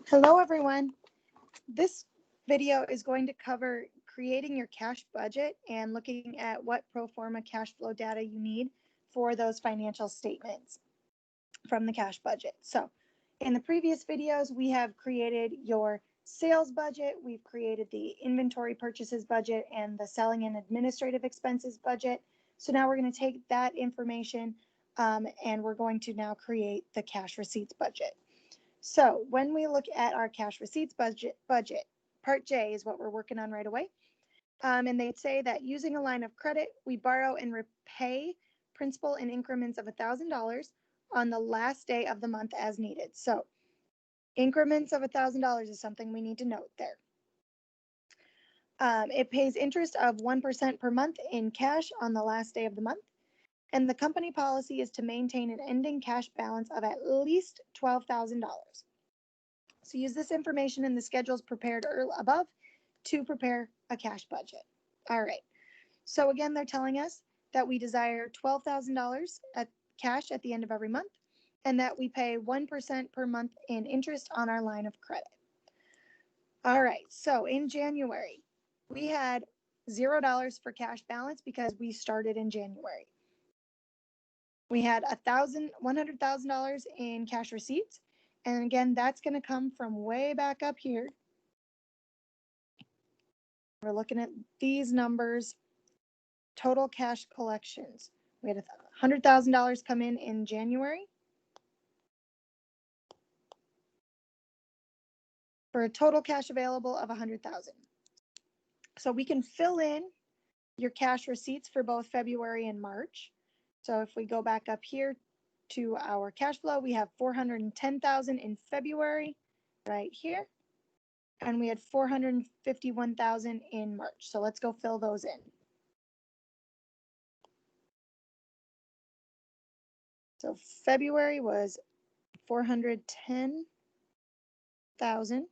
Hello everyone. This video is going to cover creating your cash budget and looking at what pro forma cash flow data you need for those financial statements from the cash budget. So in the previous videos, we have created your sales budget, we've created the inventory purchases budget and the selling and administrative expenses budget. So now we're going to take that information and we're going to now create the cash receipts budget. So when we look at our cash receipts budget, Part J is what we're working on right away. And they'd say that using a line of credit, we borrow and repay principal in increments of $1,000 on the last day of the month as needed. So increments of $1,000 is something we need to note there. It pays interest of 1% per month in cash on the last day of the month. And the company policy is to maintain an ending cash balance of at least $12,000. So use this information in the schedules prepared above to prepare a cash budget. All right. So again, they're telling us that we desire $12,000 at cash at the end of every month and that we pay 1% per month in interest on our line of credit. All right. So in January, we had $0 for cash balance because we started in January. We had $100,000 in cash receipts. And again, that's going to come from way back up here. We're looking at these numbers, total cash collections. We had $100,000 come in January for a total cash available of $100,000. So we can fill in your cash receipts for both February and March. So if we go back up here to our cash flow, we have $410,000 in February right here. And we had $451,000 in March. So let's go fill those in. So February was $410,000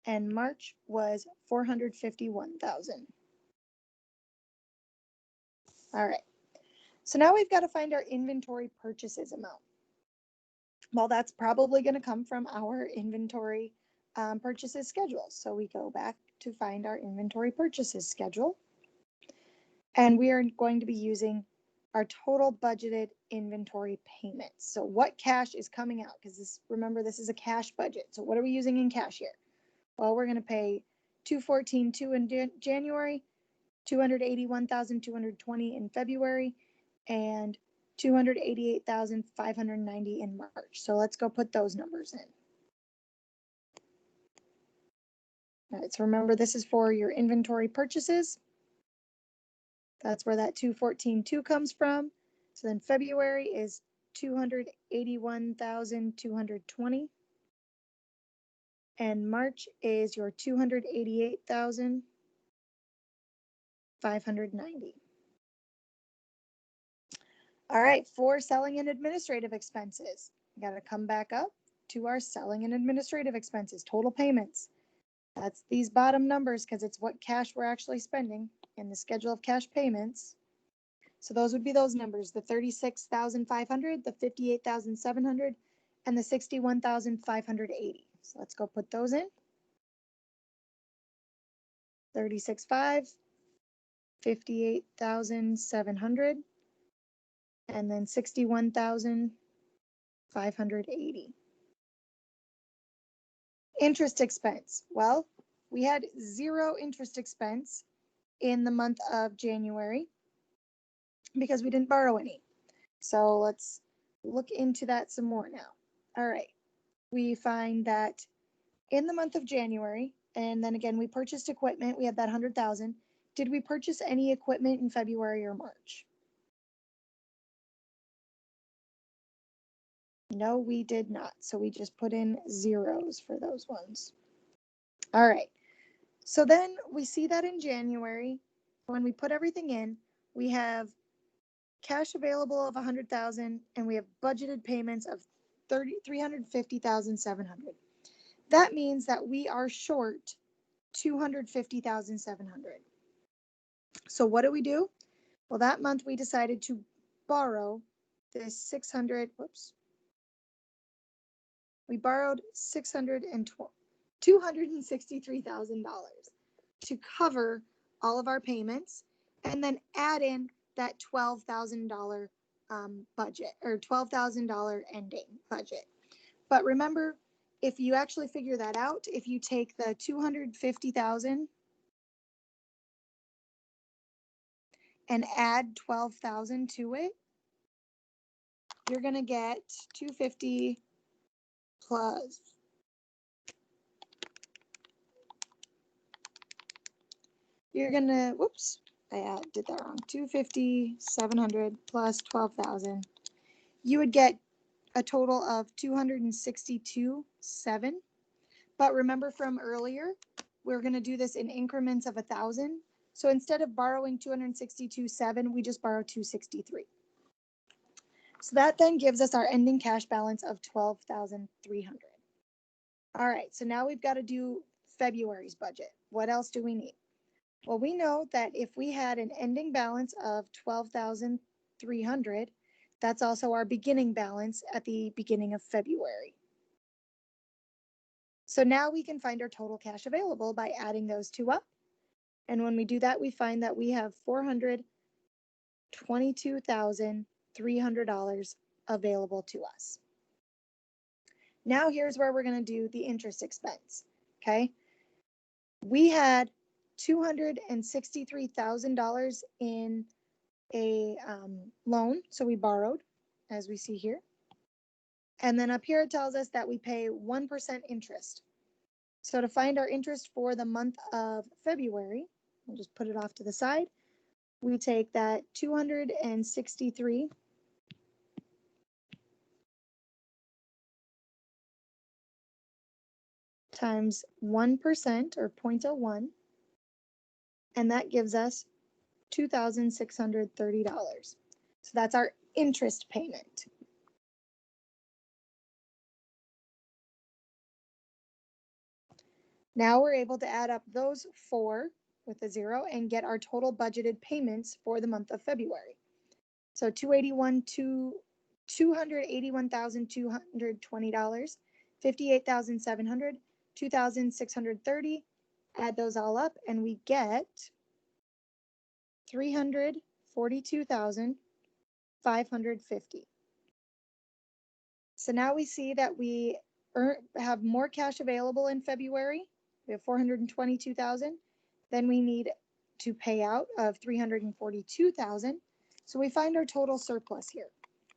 and March was $451,000. All right. So now we've got to find our inventory purchases amount. Well, that's probably going to come from our inventory purchases schedule. So we go back to find our inventory purchases schedule. And we are going to be using our total budgeted inventory payments. So what cash is coming out? Because remember, this is a cash budget. So what are we using in cash here? Well, we're going to pay $214,200 in January, $281,220 in February, and $288,590 in March. So let's go put those numbers in. All right, so remember, this is for your inventory purchases. That's where that 214,200 comes from. So then February is 281,220. And March is your 288,590. All right, for selling and administrative expenses, we got to come back up to our selling and administrative expenses, total payments. That's these bottom numbers because it's what cash we're actually spending in the schedule of cash payments. So those would be those numbers, the $36,500, the $58,700, and the $61,580. So let's go put those in. 36,500, 58,700, and then 61,580. Interest expense. Well, we had zero interest expense in the month of January because we didn't borrow any. So let's look into that some more now. All right. We find that in the month of January, and then again, we purchased equipment. We had that $100,000. Did we purchase any equipment in February or March? No, we did not. So we just put in zeros for those ones. All right. So then we see that in January, when we put everything in, we have cash available of $100,000 and we have budgeted payments of $350,700. That means that we are short $250,700. So what do? Well, that month we decided to borrow this we borrowed $263,000 to cover all of our payments, and then add in that $12,000 budget, or $12,000 ending budget. But remember, if you actually figure that out, if you take the 250,000 and add 12,000 to it, you're going to get 250 plus, you're going to, whoops, I did that wrong. 250, 700 plus 12,000. You would get a total of 262,700. But remember from earlier, we're going to do this in increments of 1,000. So instead of borrowing 262,700, we just borrow 263. So that then gives us our ending cash balance of 12,300. All right, so now we've got to do February's budget. What else do we need? Well, we know that if we had an ending balance of 12,300, that's also our beginning balance at the beginning of February. So now we can find our total cash available by adding those two up. And when we do that, we find that we have $422,300 available to us. Now here's where we're going to do the interest expense, okay? We had $263,000 in a loan, so we borrowed, as we see here. And then up here it tells us that we pay 1% interest. So to find our interest for the month of February, we'll just put it off to the side. We take that 263 times 1%, or 0.01, and that gives us $2,630. So that's our interest payment. Now we're able to add up those four with a zero and get our total budgeted payments for the month of February. So $281,220, $58,700, $2,630. Add those all up and we get $342,550. So now we see that we have more cash available in February. We have 422,000. Then we need to pay out of 342,000. So we find our total surplus here.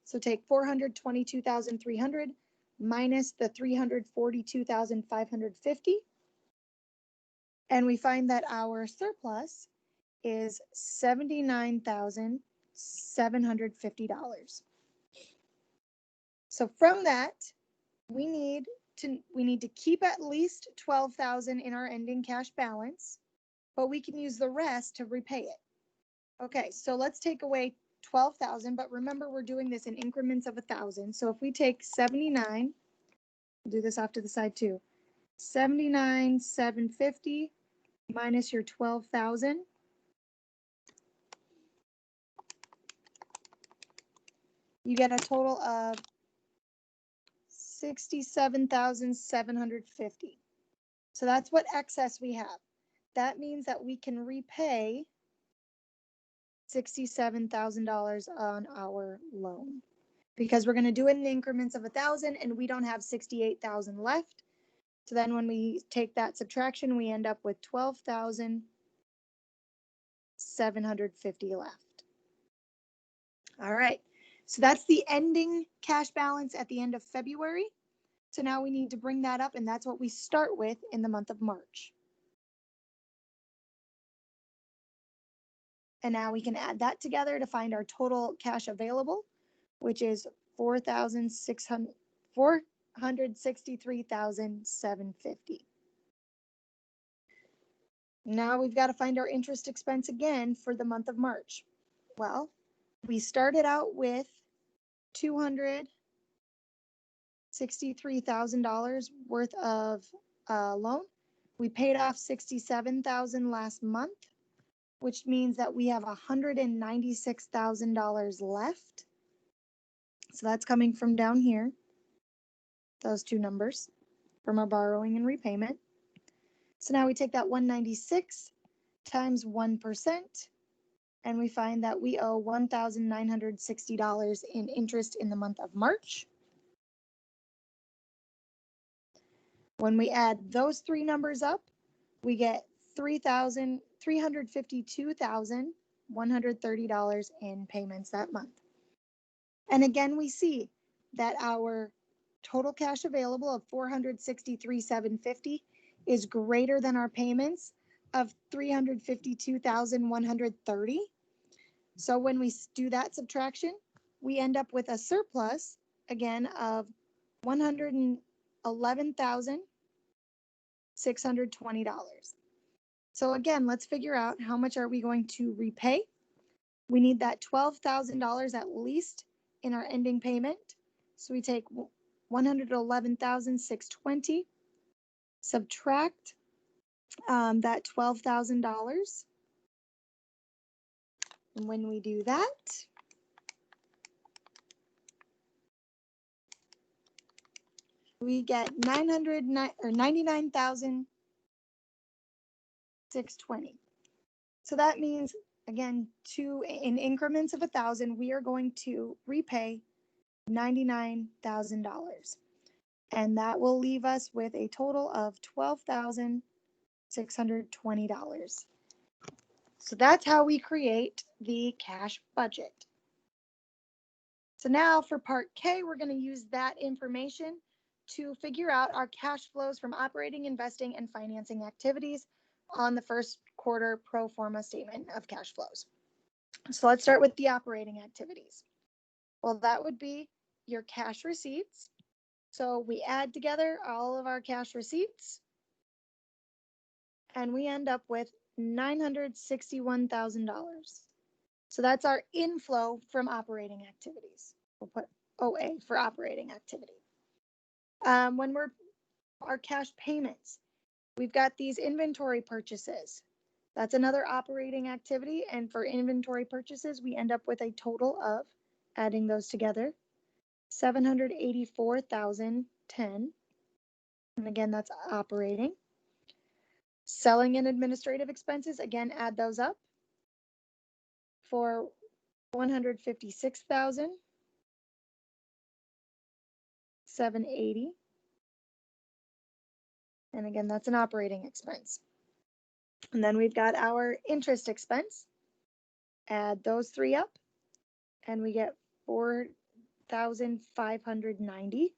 So take 422,300 minus the 342,550. And we find that our surplus is $79,750. So from that, we need to keep at least 12,000 in our ending cash balance, but we can use the rest to repay it. Okay, so let's take away 12,000, but remember we're doing this in increments of 1,000. So if we take 79, we'll do this off to the side too. 79,750 minus your 12,000. You get a total of 67,750. So that's what excess we have. That means that we can repay $67,000 on our loan because we're going to do it in increments of 1,000 and we don't have 68,000 left. So then when we take that subtraction, we end up with 12,750 left. All right. So that's the ending cash balance at the end of February. So now we need to bring that up, and that's what we start with in the month of March. And now we can add that together to find our total cash available, which is $463,750. Now we've got to find our interest expense again for the month of March. Well, we started out with $263,000 worth of loan. We paid off $67,000 last month, which means that we have $196,000 left. So that's coming from down here. those two numbers from our borrowing and repayment. So now we take that 196 times 1%, and we find that we owe $1,960 in interest in the month of March. When we add those three numbers up, we get $352,130 in payments that month. And again, we see that our total cash available of $463,750 is greater than our payments of $352,130. So when we do that subtraction, we end up with a surplus again of $111,620. So again, let's figure out how much are we going to repay. We need that $12,000 at least in our ending payment. So we take $111,620, subtract that $12,000. And when we do that, we get $99,620. So that means, again, in increments of 1,000, we are going to repay $99,000. And that will leave us with a total of $12,620. So that's how we create the cash budget. So now for part K, we're going to use that information to figure out our cash flows from operating, investing, and financing activities on the first quarter pro forma statement of cash flows. So let's start with the operating activities. Well, that would be your cash receipts. So we add together all of our cash receipts, and we end up with $961,000. So that's our inflow from operating activities. We'll put OA for operating activity. When our cash payments, we've got these inventory purchases. That's another operating activity. And for inventory purchases, we end up with a total of, adding those together, $784,010. And again, that's operating. Selling and administrative expenses, again, add those up for $156,780. And again, that's an operating expense. And then we've got our interest expense. Add those three up, and we get $4,590.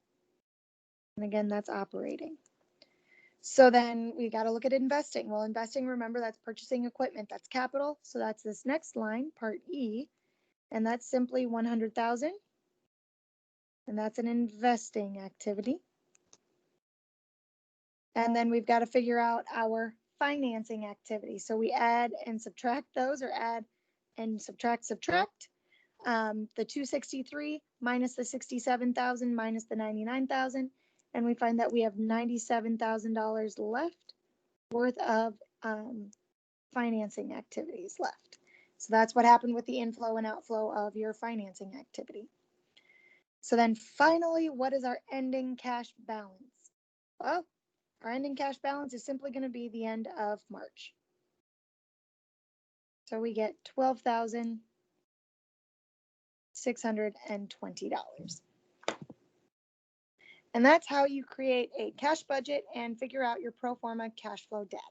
And again, that's operating. So then we got to look at investing. Well, investing, remember, that's purchasing equipment. That's capital. So that's this next line, part E, and that's simply $100,000. And that's an investing activity. And then we've got to figure out our financing activity. So we add and subtract those, or add and subtract. The 263 minus the 67,000 minus the 99,000. And we find that we have $97,000 left worth of financing activities left. So that's what happened with the inflow and outflow of your financing activity. So then finally, what is our ending cash balance? Well, our ending cash balance is simply going to be the end of March. So we get $12,620. And that's how you create a cash budget and figure out your pro forma cash flow data.